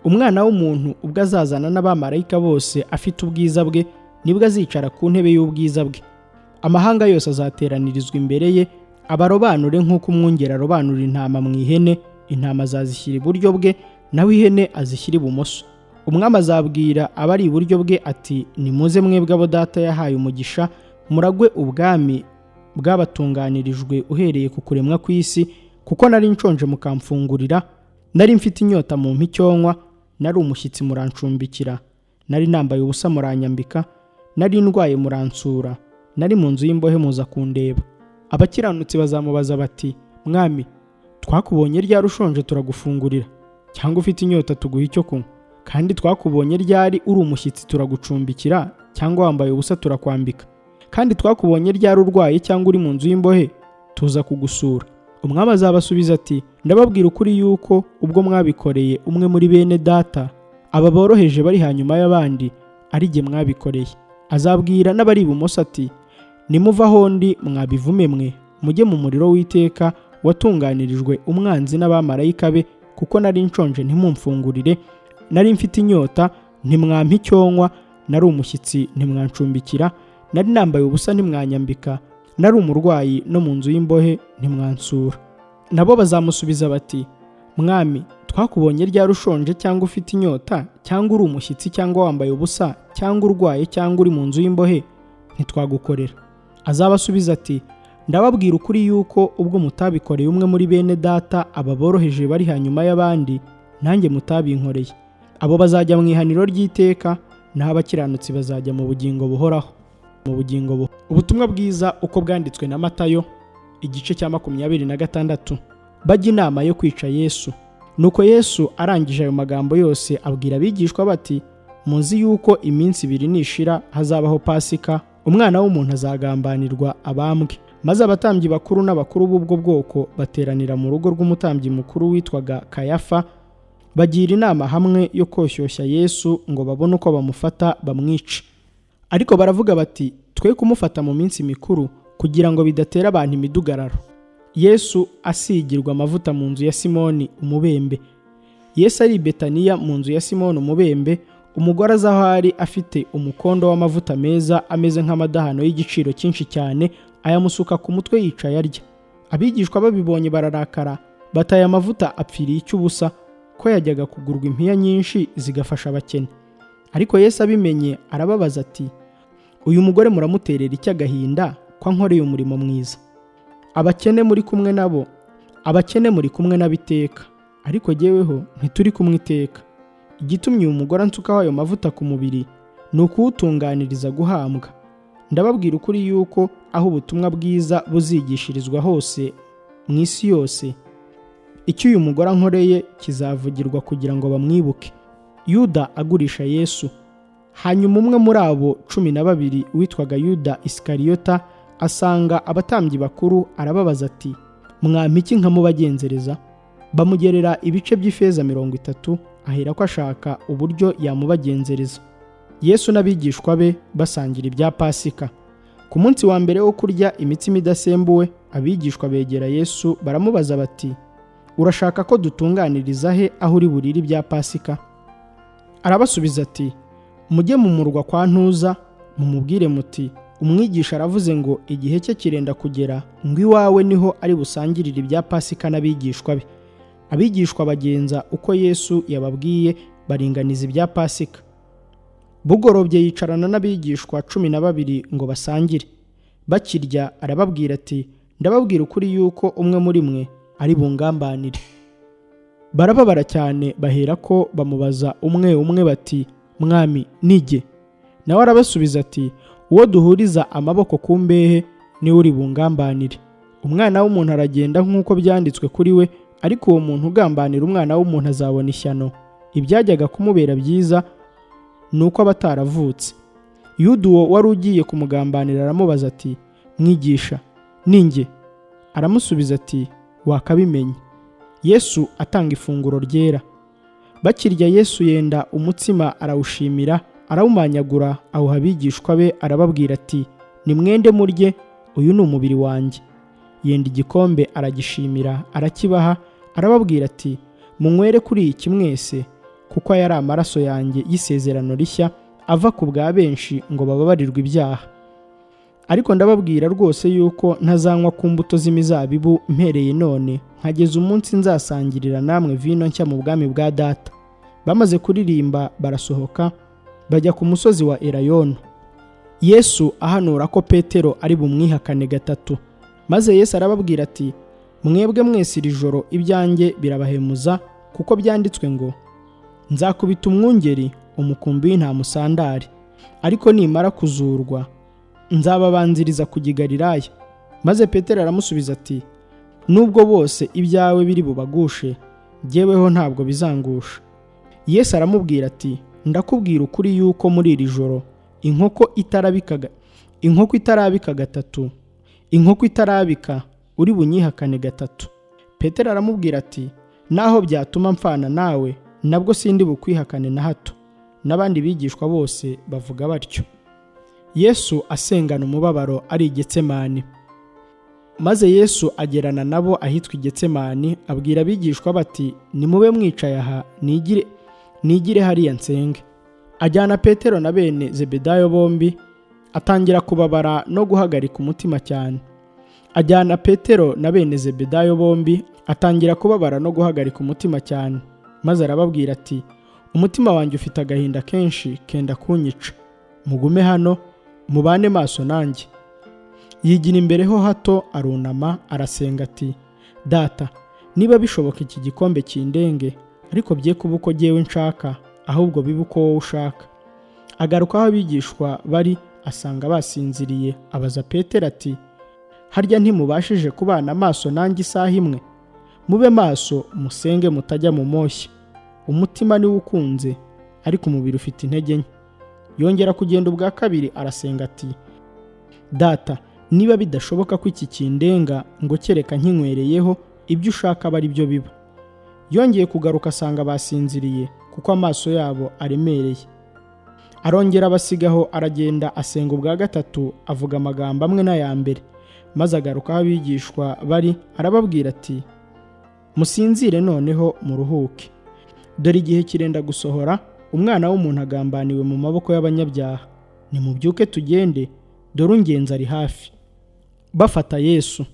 Umwana w'umuntu ubwo azazana n'abamarayika bose afite ubwiza bwe, nibwo azicara ku ntebe y'ubwiza bwe. Amahanga yose azateranirizwa imbere ye, abarobanure nk'uko umwungeri arobanura intama mu ihene, intama azazishyira iburyo bwe, naho ihene azishyira ibumoso. Umwami azabwira abari iburyo bwe ati, nimuze mwebwe abo data yahaye umugisha, muragwe ubwami bwabatunganirijwe uhereye ku kuremwa kw'isi, kuko nari nshonje mukamfungurira, nari mfite inyota mumpa icyo nywa, nari umushyitsi murancumbikira, nari nambaye ubusa muranyambika, nari ndwaye muransura, nari mu nzu y'imbohe muza kundeba. Abakiranutsi bazamubaza bati, mwami, twakubonye ryari ushonje turagufungurira, cyangwa ufite inyota tuguha icyo kunywa? kandi twakubonye ryari uri umushyitsi turagucumbikira, cyangwa wambaye ubusa turakwambika? Kandi twakubonye ryari urwaye cyangwa uri mu nzu y'imbohe tuza kugusura? Umwami azabasubiza ati, ndababwira ukuri yuko ubwo mwabikoreye umwe muri bene data, aba boroheje bari hanyuma y'abandi, ari jye mwabikoreye. Azabwira n'abari ibumoso ati, nimuva aho ndi mwabivume mwe, mujye mu muriro w'iteka watunganirijwe umwanzi n'abamarayika be, kuko nari nshonje ntimumfungurire, nari mfite inyota ntimwampa icyonywa, nari umushyitsi ntimwancumbikira, nari nambaye ubusa ntimwanyambika, nari umurwayi no mu nzu y'imbohe ntimwansura. Nabo bazamusubiza bati, Mwami, twakubonye ryari ushonje cyangwa ufite inyota, cyangwa uri umushyitsi cyangwa wambaye ubusa, cyangwa urwaye cyangwa uri mu nzu y'imbohe ntitwagukorera? Azabasubiza ati, ndababwira ukuri yuko ubwo mutabikoreye umwe muri bene data, aba boroheje bari hanyuma y'abandi, nanjye mutabinkoreye. Abo bazajya mu ihaniro ry'iteka, naho abakiranutsi bazajya mu bugingo buhoraho. Ubutumwa bwiza uko bwanditswe na Matayo, igice cya 26. Bajya inama yo kwica Yesu. Nuko Yesu arangije ayo magambo yose abwira abigishwa bati, muzi yuko iminsi 2 nishira hazabaho Pasika, Umwana w'umuntu azagambanirwa abambwe. Maze abatambyi bakuru n'abakuru b'ubwo bwoko bateranira mu rugo rw'umutambyi mukuru witwaga Kayafa, bagira inama hamwe yo koshyushya Yesu ngo babone uko bamufata bamwice. Ariko baravuga bati, twe kumufata mu minsi mikuru, kugira ngo bidatera abantu imidugararo. Yesu asigirwa amavuta mu nzu ya Simoni umubembe. Yesu ari i Betaniya mu nzu ya Simoni umubembe, umugore aza aho ari afite umukondo w'amavuta meza ameze nk'amadahano y'igiciro cyinshi cyane, ayamusuka ku mutwe yicaye arya. Abigishwa babibonye bararakara, bataye amavuta apfiriye icy'ubusa, ko yajyaga kugurwa impiya nyinshi zigafasha abakene. Ariko Yesu abimenye arababaza ati, uyu mugore muramuterera iki agahinda, ko ankoreye umurimo mwiza? Abakene muri kumwe nabo, abakene muri kumwe n'abiteka, ariko jyeweho ntituri kumwe iteka. Igitumye uyu mugore ansukaho ayo mavuta ku mubiri ni ukuwutunganiriza guhambwa. Ndababwira ukuri yuko aho ubutumwa bwiza buzigishirizwa hose mu isi yose, icyo uyu mugore ankoreye kizavugirwa kugira ngo bamwibuke. Yuda agurisha Yesu. Hanyuma umwe muri abo 12 witwaga Yuda Isikariyota asanga abatambyi bakuru, arababaza ati, mwampa iki nkamubagenzereza? Bamugerera ibice by'ifeza 30, ahera ko ashaka uburyo yamubagenzereza. Yesu n'abigishwa be basangira ibya Pasika. Ku munsi wa mbere wo kurya imitsima idasembuwe, abigishwa begera Yesu baramubaza bati, urashaka ko dutunganiriza he aho uri burire ibya Pasika? Arabasubiza ati, mujye mu murwa kwa Ntuza, mumubwire muti, umwigisha aravuze ngo igihe cye kirenda kugera, ngo iwawe niho ari busangirire ibya Pasika n'abigishwa be. Abigishwa bagenza uko Yesu yababwiye, baringaniza ibya Pasika. Bugorobye yicarana n'abigishwa 12 ngo basangire. Bakirya arababwira ati, ndababwira ukuri yuko umwe muri mwe ari bungambanire. Barababara cyane, bahera ko bamubaza umwe umwe bati, Mwami, nige? Nawe arabasubiza ati, uwo duhuriza amaboko ku mbehe ni uri bungambanire. Umwana w'umuntu aragenda nk'uko byanditswe kuri we, ariko uwo muntu ugambanira Umwana w'umuntu azabona ishyano. Ibyajyaga kumubera byiza nuko abataravutse. Yuda uwo wari ugiye kumugambanira aramubaza ati, mwigisha, ninjye? Aramusubiza ati, wakabimenye. Yesu atanga ifunguro ryera. Bakirya Yesu yenda umutsima arawushimira, arawumanyagura, awuha abigishwa be, arababwira ati, nimwende murye, uyu ni umubiri wanjye. Yenda igikombe aragishimira, arakibaha, arababwira ati, munywere kuri iki mwese, kuko yari amaraso yanjye y'isezerano rishya, ava ku bwa benshi ngo bababarirwe ibyaha. Ariko ndababwira rwose yuko ntazanywa ku mbuto z'imizabibu mpereye none, nkageza umunsi nzasangirira namwe vino nshya mu bwami bwa Data. Bamaze kuririmba barasohoka, bajya ku musozi wa Elayono. Yesu ahanura ko Petero ari bumwihakane 3. Maze Yesu arababwira ati, mwebwe mwese iri joro ibyanjye birabahemuza, kuko byanditswe ngo, nzakubita umwungeri, umukumbi w'intama usandare, ariko nimara kuzurwa nzababanziriza kujya i Galilaya. Maze Petero aramusubiza ati, nubwo bose ibyawe biri bubagushe, jyeweho ntabwo bizangusha. Yesu aramubwira ati, ndakubwira ukuri yuko muri iri joro inkoko itarabika gatatu, inkoko itarabika uri bunyihakane gatatu. Petero aramubwira ati, naho byatuma mpfana nawe, nabwo sindi bukwihakane na hato. N'abandi bigishwa bose bavuga batyo. Yesu asengana umubabaro ari i Getsemani. Maze Yesu agerana nabo ahitwa i Getsemani, abwira abigishwa bati, nimube mwicaye aha nigire hariya nsenge. Ajyana Petero na bene Zebedayo bombi, atangira kubabara no guhagarika umutima cyane. Maze arababwira ati, umutima wanjye ufite agahinda kenshi kenda kunyica. Mugume hano, mubane maso nanjye. Yigira imbere ho hato, arunama arasenga ati, Data, niba bishoboka iki gikombe kindenge, ariko bye kuba uko jyewe nshaka, ahubwo bibe uko wowe ushaka. Agaruka aho abigishwa bari, asanga basinziriye, abaza Petero ati, harya ntimubashije kubana amaso nanjye isaha imwe? Mube maso musenge mutajya mu moshya. Umutima niwo ukunze, ariko umubiri ufite intege nke. Yongera kugenda ubwa kabiri arasenga ati, Data, niba bidashoboka ko iki kindenga ngo kereka nkinywereyeho, ibyo ushaka aba ari byo biba. Yongeye kugaruka asanga basinziriye, kuko amaso yabo aremereye. Arongera abasigaho, aragenda asenga ubwa gatatu, avuga amagambo amwe n'aya mbere. Maze agaruka aho abigishwa bari, arababwira ati, musinzire noneho muruhuke. Dore igihe kirenda gusohora, Umwana w'umuntu agambaniwe mu maboko y'abanyabyaha. Nimubyuke tugende, dore ungenzi ari hafi. Bafata Yesu.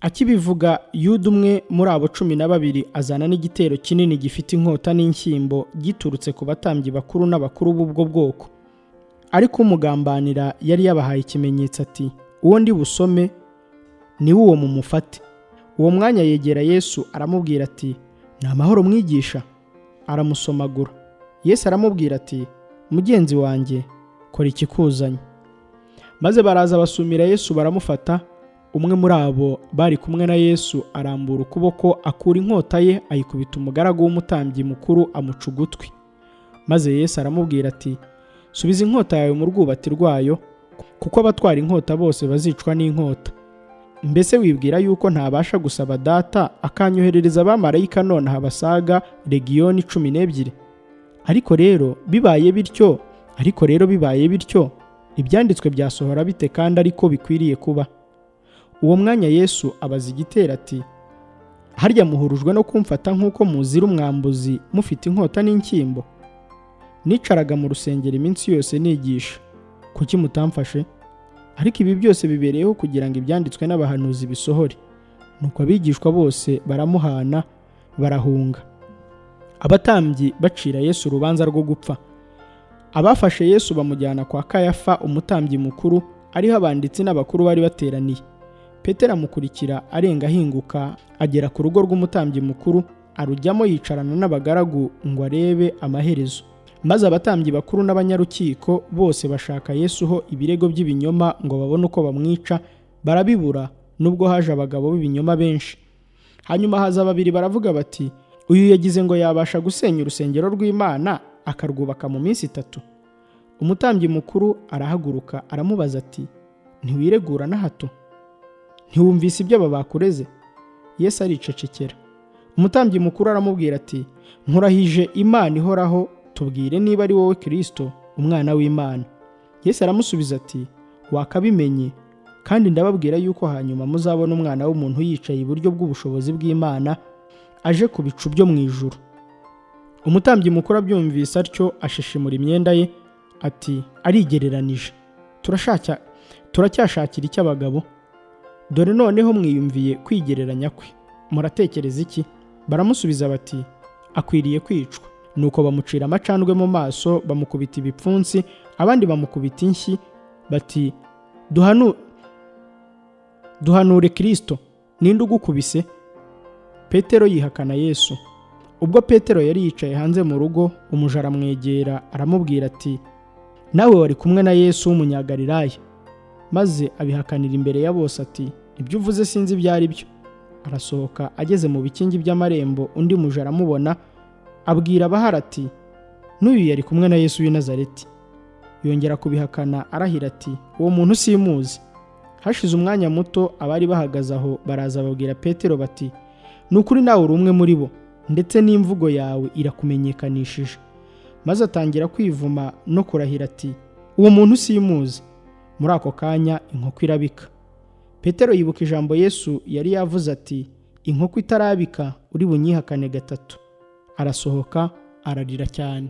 Akibivuga, Yuda umwe muri abo 12 azana n'igitero kinini gifite inkota n'inshyimbo, giturutse ku batambyi bakuru n'abakuru b'ubwo bwoko. Ariko umugambanira yari yabahaye ikimenyetso ati, uwo ndi busome ni uwo mumufate. Uwo mwanya yegera Yesu aramubwira ati, ni amahoro mwigisha? Aramusomagura. Yesu aramubwira ati, mugenzi wanjye, kora ikikuzanye. Maze baraza basumira Yesu baramufata. Umwe muri abo bari kumwe na Yesu arambura ukuboko, akura inkota ye, ayikubita umugaragu w'umutambyi mukuru, amuca ugutwi. Maze Yesu aramubwira ati, subiza inkota yawe mu rwubati rwayo, kuko abatwara inkota bose bazicwa n'inkota. Mbese wibwira yuko ntabasha gusaba Data akanyoherereza abamarayika nonaha basaga legiyoni 12? Ariko rero bibaye bityo, ibyanditswe byasohora bite kandi ariko bikwiriye kuba? Uwo mwanya Yesu abaza igitero ati, harya muhurujwe no kumfata nk'uko muzira umwambuzi mufite inkota n'inshyimbo? Nicaraga mu rusengero iminsi yose nigisha, kuki mutamfashe? Ariko ibi byose bibereyeho kugira ngo ibyanditswe n'abahanuzi bisohore. Nuko abigishwa bose baramuhana, barahunga. Abatambyi bacira Yesu urubanza rwo gupfa. Abafashe Yesu bamujyana kwa Kayafa umutambyi mukuru, ariho abanditsi n'abakuru bari bateraniye. Petero amukurikira arenga ahinguka, agera ku rugo rw'umutambyi mukuru, arujyamo yicarana n'abagaragu ngo arebe amaherezo. Maze abatambyi bakuru n'abanyarukiko bose bashaka Yesu ho ibirego by'ibinyoma ngo babone uko bamwica, barabibura, nubwo haje abagabo b'ibinyoma benshi. Hanyuma haza babiri baravuga bati, uyu yagize ngo yabasha gusenya urusengero rw'Imana akarwubaka mu minsi 3. Umutambyi mukuru arahaguruka aramubaza ati, ntiwiregura na hato? Ntiwumvise ibyo aba bakureze? Yesu aricecekera. Umutambyi mukuru aramubwira ati, nkurahije Imana ihoraho, tubwire niba ari wowe Kristo, Umwana w'Imana. Yesu aramusubiza ati, wakabimenye, kandi ndababwira yuko hanyuma muzabona Umwana w'umuntu yicaye iburyo bw'ubushobozi bw'Imana, aje ku bicu byo mu ijuru. Umutambyi mukuru abyumvise atyo, ashishimura imyenda ye ati, arigereranije. Turacyashakira iki abagabo? Dore noneho mwiyumviye kwigereranya kwe. Muratekereza iki? Baramusubiza bati, akwiriye kwicwa. Nuko bamucira amacandwe mu maso, bamukubita ibipfunsi, abandi bamukubita inshyi, bati, duhanure Kristo, ninde ugukubise? Petero yihakana Yesu. Ubwo Petero yari yicaye hanze mu rugo, umuja aramwegera aramubwira ati, nawe wari kumwe na Yesu w'umunyagalilaya? Maze abihakanira imbere ya bose ati, ibyo uvuze sinzi ibyo ari byo. Arasohoka, ageze mu bikingi by'amarembo, undi muja aramubona, abwira abahari ati, n'uyu yari kumwe na Yesu w'i Nazareti. Yongera kubihakana arahira ati, uwo muntu simuzi. Hashize umwanya muto abari bahagaze aho baraza babwira Petero bati, ni ukuri nawe uri umwe muri bo, ndetse n'imvugo yawe irakumenyekanishije. Maze atangira kwivuma no kurahira ati, uwo muntu simuzi. Muri ako kanya inkoko irabika. Petero yibuka ijambo Yesu yari yavuze ati, inkoko itarabika uri bunyihakane gatatu. Arasohoka ararira cyane.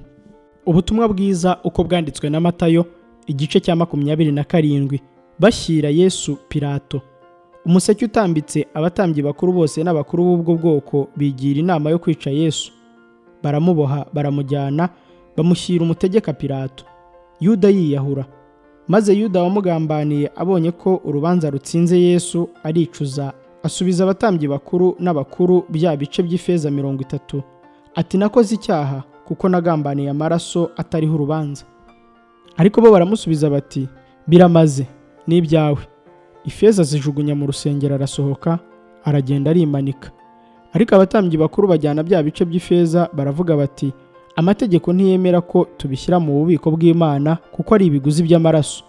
Ubutumwa bwiza uko bwanditswe na Mathew, igice cya 27. Bashyira Yesu Pilato. Umuseke utambitse, abatambyi bakuru bose n'abakuru b'ubwo bwoko bigira inama yo kwica Yesu. Baramuboha, baramujyana, bamushyira umutegeka Pilato. Yuda yiyahura. Maze Yuda wamugambaniye abonye ko urubanza rutsinze Yesu, aricuza, asubiza abatambyi bakuru n'abakuru bya bice by'ifeza 30, ati, nakoze icyaha kuko nagambaniye amaraso atariho urubanza. Ariko bo baramusubiza bati, biramaze, ni ibyawe. Ifeza zijugunya mu rusengero, arasohoka aragenda arimanika. Ariko abatambyi bakuru bajyana bya bice by'ifeza baravuga bati, amategeko ntiyemera ko tubishyira mu bubiko bw'Imana kuko ari ibiguzi by'amaraso.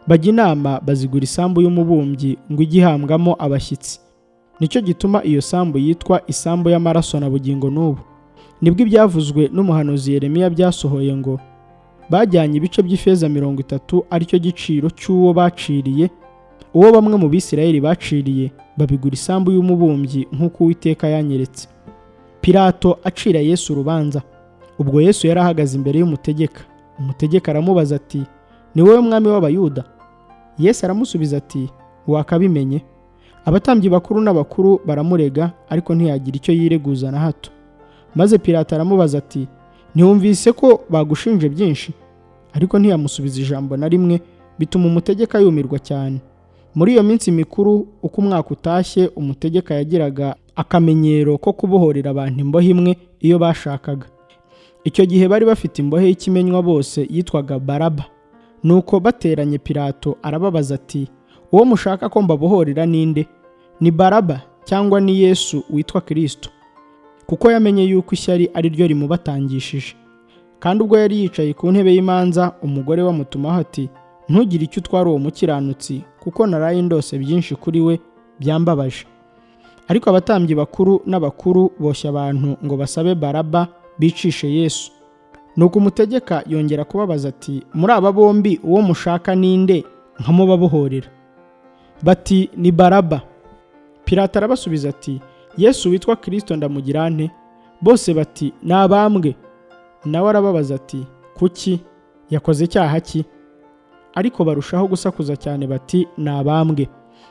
Bajya inama bazigura isambu y'umubumbyi ngo ijye ihambwamo abashyitsi. Nicyo gituma iyo sambu yitwa isambu y'amaraso na bugingo n'ubu. Nibwo ibyavuzwe n'umuhanuzi Yeremiya byasohoye ngo, bajyanye ibice by'ifeza 30 aricyo giciro cy'uwo baciriye, uwo bamwe mu Bisirayeli baciriye, babigura isambu y'umubumbyi nk'uko Uwiteka yanyeretse. Pilato acira Yesu urubanza. Ubwo Yesu yari ahagaze imbere y'umutegeka. Umutegeka aramubaza ati, ni wowe mwami w'Abayuda? Yesu aramusubiza ati, wakabimenye. Abatambyi bakuru n'abakuru baramurega, ariko ntiyagira icyo yireguza na hato. Maze Pilato aramubaza ati, ntiwumvise ko bagushinje byinshi? Ariko ntiyamusubiza ijambo na rimwe, bituma umutegeka yumirwa cyane. Muri iyo minsi mikuru, uko umwaka utashye, umutegeka yagiraga akamenyero ko kubohorera abantu imbohe imwe iyo bashakaga. Icyo gihe bari bafite imbohe y'ikimenywa bose yitwaga Baraba. Nuko bateranye Pilato arababaza ati, uwo mushaka ko mbabohorera ninde? Ni Baraba cyangwa ni Yesu witwa Kristo? Kuko yamenye yuko ishyari ari ryo rimubatangishije. Kandi ubwo yari yicaye ku ntebe y'imanza, umugore wamutumaho ati, ntugire icyo utwara uwo mukiranutsi, kuko naraye ndose byinshi kuri we byambabaje. Ariko abatambyi bakuru n'abakuru boshya abantu ngo basabe Baraba bicishe Yesu. Nuko umutegeka yongera kubabaza ati, muri aba bombi uwo mushaka ninde nkamubabohorera? Bati, ni Baraba. Pilato arabasubiza ati, Yesu witwa Kristo ndamugira nte? Bose bati, nabambwe. Nawe arababaza ati, kuki? Yakoze icyaha ki? Ariko barushaho gusakuza cyane bati, nabambwe.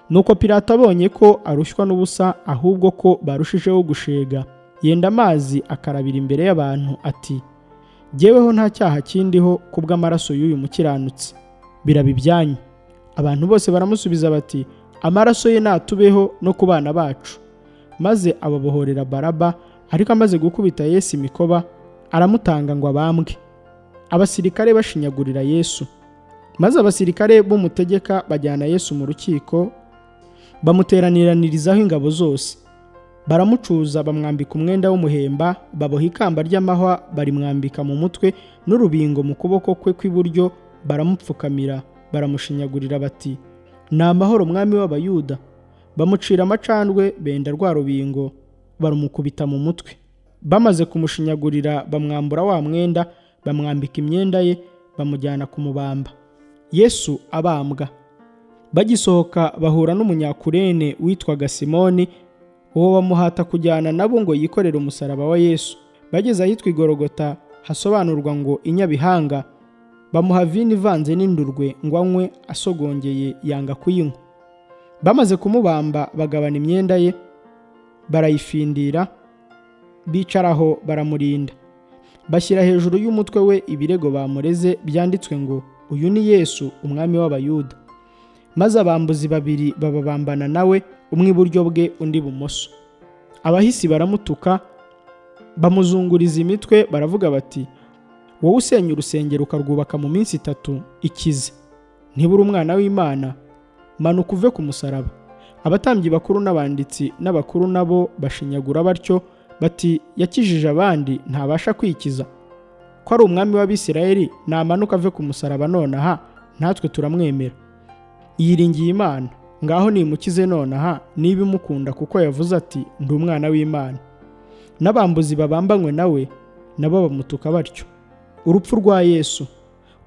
Nuko Pilato abonye ko arushywa n'ubusa, ahubwo ko barushijeho gushega, yenda amazi akarabira imbere y'abantu ati, jyeweho nta cyaha kindiho kubw'amaraso y'uyu mukiranutsi, biraba ibyanyu. Abantu bose baramusubiza bati, amaraso ye natubeho no ku bana bacu. Maze ababohorera Baraba, ariko amaze gukubita Yesu imikoba, aramutanga ngo abambwe. Abasirikare bashinyagurira Yesu. Maze abasirikare b'umutegeka bajyana Yesu mu rukiko, bamuteraniranizaho ingabo zose. Baramucuza, bamwambika umwenda w'umuhemba, baboha ikamba ry'amahwa barimwambika mu mutwe, n'urubingo mu kuboko kwe kw'iburyo, baramupfukamira, baramushinyagurira bati, ni amahoro mwami w'Abayuda. Bamucira amacandwe, benda rwa rubingo, barumukubita mu mutwe. Bamaze kumushinyagurira, bamwambura wa mwenda, bamwambika imyenda ye, bamujyana kumubamba. Yesu abambwa. Bagisohoka bahura n'umunyakurene witwaga Simoni, uwo bamuhata kujyana nabo ngo yikorere umusaraba wa Yesu. Bageze ahitwa Igorogota, hasobanurwa ngo inyabihanga, bamuha vino ivanze n'indurwe ngo anywe, asogongeye yanga kuyinywa. Bamaze kumubamba bagabana imyenda ye, barayifindira, bicaraho baramurinda. Bashyira hejuru y'umutwe we ibirego bamureze byanditswe ngo, uyu ni Yesu umwami w'Abayuda. Maze abambuzi babiri bababambana nawe, umwe iburyo bwe undi ibumoso. Abahisi baramutuka, bamuzunguriza imitwe, baravuga bati, wowe usenya urusengero ukarwubaka mu minsi 3, ikize. Ntibura umwana w'Imana, manuka uve ku musaraba. Abatambyi bakuru n'abanditsi n'abakuru nabo bashinyagura batyo, bati yakijije abandi ntabasha kwikiza? Ko ari umwami w'Abisirayeli namanuka ave ku musaraba nonaha, natwe turamwemera. Yiringiye Imana, ngaho nimukize nonaha niba imukunda, kuko yavuze ati ndi umwana w'Imana. N'abambuzi babambanywe nawe nabo bamutuka batyo. Urupfu rwa Yesu.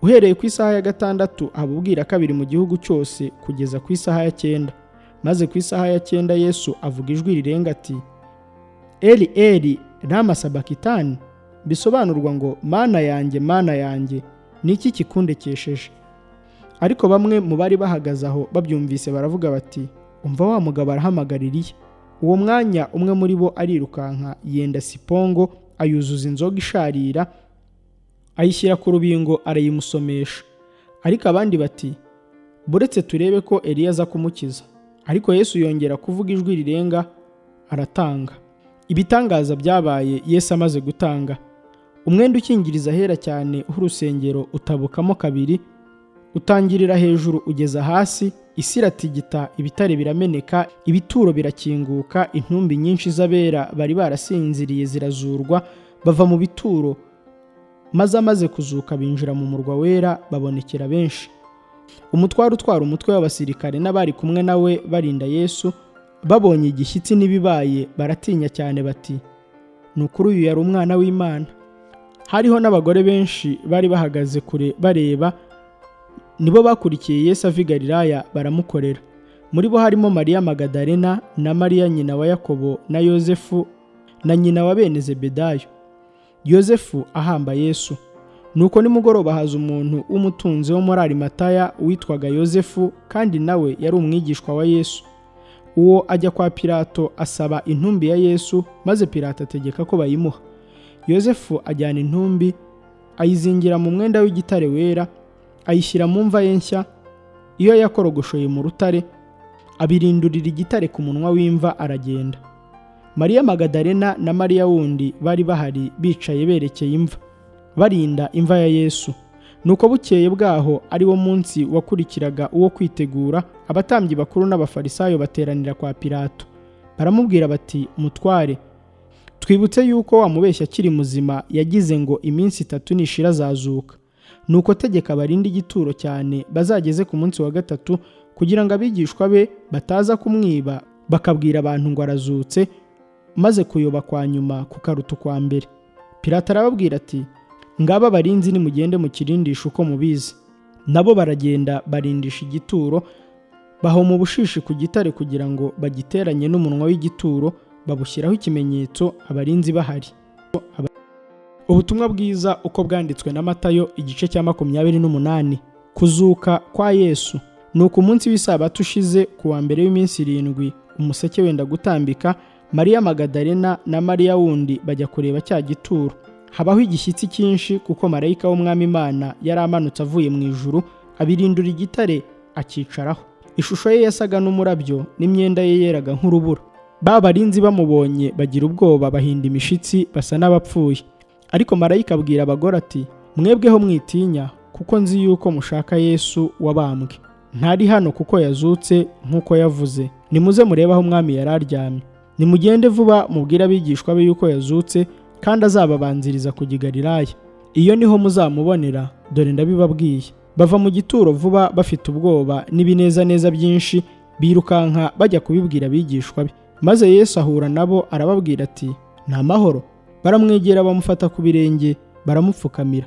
Uhereye ku isaha ya 6 abubwira kabiri mu gihugu cyose kugeza ku isaha ya 9. Maze ku isaha ya 9 Yesu avuga ijwi rirenga ati, Eli Eli lama sabakitani, bisobanurwa ngo Mana yanjye, niki kikundekesheje? Ariko bamwe mu bari bahagaze aho babyumvise baravuga bati, umva wa mugabo arahamagara Eliya. Uwo mwanya umwe muri bo arirukanka yenda sipongo, ayuzuza inzoga isharira, ayishyira ku rubingo arayimusomesha. Ariko abandi bati, buretse turebe ko Eliya aza kumukiza. Ariko Yesu yongera kuvuga ijwi rirenga, aratanga. Ibitangaza byabaye Yesu amaze gutanga. Umwenda ukingiriza ahera cyane h'urusengero utabukamo kabiri, utangirira hejuru ugeza hasi, isi iratigita, ibitare birameneka, ibituro birakinguka, intumbi nyinshi z'abera bari barasinziriye zirazurwa, bava mu bituro, maze amaze kuzuka binjira mu murwa wera, babonekera benshi. Umutware utwara umutwe w'abasirikare n'abari kumwe nawe barinda Yesu, babonye igishyitsi n'ibibaye, baratinya cyane bati, nukuri uyu yari umwana w'Imana. Hariho n'abagore benshi bari bahagaze kure bareba, nibo bakurikiye Yesu ava i Galilaya baramukorera. Muri bo harimo Mariya Magadalena na Mariya nyina wa Yakobo na Yosefu na nyina wa bene Zebedayo. Yosefu ahamba Yesu. Nuko nimugoroba haza umuntu w'umutunzi wo muri Arimataya witwaga Yosefu, kandi nawe yari umwigishwa wa Yesu. Uwo ajya kwa Pilato asaba intumbi ya Yesu, maze Pilato ategeka ko bayimuha. Yosefu ajyana intumbi, ayizingira mu mwenda w'igitare wera, ayishyira mu mva ye nshya, iyo yakorogoshoye mu rutare, abirindurira igitare ku munwa w'imva, aragenda. Mariya Magadalena na Mariya wundi bari bahari bicaye berekeye imva, barinda imva ya Yesu. Nuko bukeye bwaho, ari wo munsi wakurikiraga uwo kwitegura, abatambyi bakuru n'abafarisayo bateranira kwa Pilato. Baramubwira bati, Mutware, twibutse yuko wamubeshya akiri muzima, yagize ngo iminsi 3 nishira azazuka. Nuko tegeka barinde igituro cyane, bazageze ku munsi wa 3, kugira ngo abigishwa be bataza kumwiba bakabwira abantu ngo arazutse, maze kuyoba kwa nyuma kukaruta kwa mbere. Pilato arababwira ati, ngaba barinzi nimugende mukirindisha uko mubizi. Nabo baragenda barindisha igituro, bahoma ubushishi ku gitare kugira ngo bagiteranye n'umunwa w'igituro, babushyiraho ikimenyetso, abarinzi bahari. Ubutumwa bwiza uko bwanditswe na Mathew igice cya 28. Kuzuka kwa Yesu. Nuko umunsi w'isabato ushize, ku wa mbere w'iminsi 7, umuseke wenda gutambika, Mariya Magadalena na Mariya wundi bajya kureba cya gituro. Habaho igishyitsi cyinshi, kuko marayika w'Umwami Imana yari amanutse avuye mu ijuru, abirindura igitare akicaraho. Ishusho ye yasaga n'umurabyo, n'imyenda ye yeraga nk'urubura. Ba barinzi bamubonye bagira ubwoba, bahinda imishitsi, basa n'abapfuye. Ariko marayika abwira abagore ati, mwebweho mwitinya, kuko nzi yuko mushaka Yesu wabambwe. Ntari hano kuko yazutse nk'uko yavuze. Nimuze murebe aho Umwami yari aryamye. Nimugende vuba mubwire abigishwa be yuko yazutse, kandi azababanziriza kujya i Galilaya. Iyo niho muzamubonera, dore ndabibabwiye. Bava mu gituro vuba bafite ubwoba n'ibinezaneza byinshi, birukanka bajya kubibwira abigishwa be. Maze Yesu ahura nabo, arababwira ati, nta mahoro. Baramwegera bamufata ku birenge, baramupfukamira.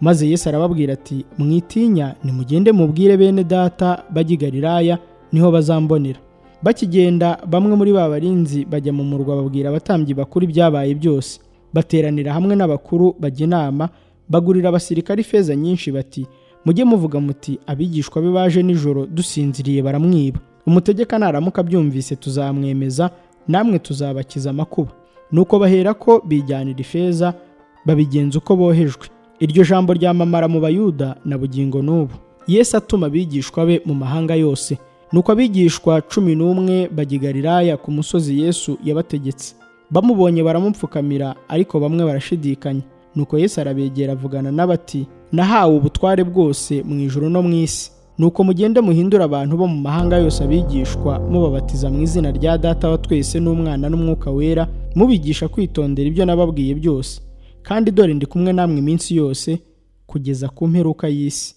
Maze Yesu arababwira ati, mwitinya, nimugende mubwire bene data bajya i Galilaya, niho bazambonera. Bakigenda, bamwe muri ba barinzi bajya mu murwa babwira abatambyi bakuru ibyabaye byose. Bateranira hamwe n'abakuru bajya inama, bagurira abasirikari ifeza nyinshi bati, mujye muvuga muti, abigishwa be baje nijoro dusinziriye baramwiba. Umutegeka naramuka byumvise tuzamwemeza, namwe tuzabakiza amakuba. Nuko bahera ko bijyanira ifeza, babigenza uko bohejwe. Iryo jambo ryamamara mu Bayuda na bugingo n'ubu. Yesu atuma abigishwa be mu mahanga yose. Nuko abigishwa 11 bajya i Galilaya ku musozi Yesu yabategetse. Bamubonye baramupfukamira, ariko bamwe barashidikanya. Nuko Yesu arabegera avugana n'abati, nahawe ubutware bwose mu ijuru no mu isi. Nuko mugende muhindura abantu bo mu mahanga yose abigishwa, mubabatiza mu izina rya Data wa twese n'Umwana n'Umwuka wera, mubigisha kwitondera ibyo nababwiye byose. Kandi dore ndi kumwe namwe iminsi yose kugeza ku mperuka y'isi.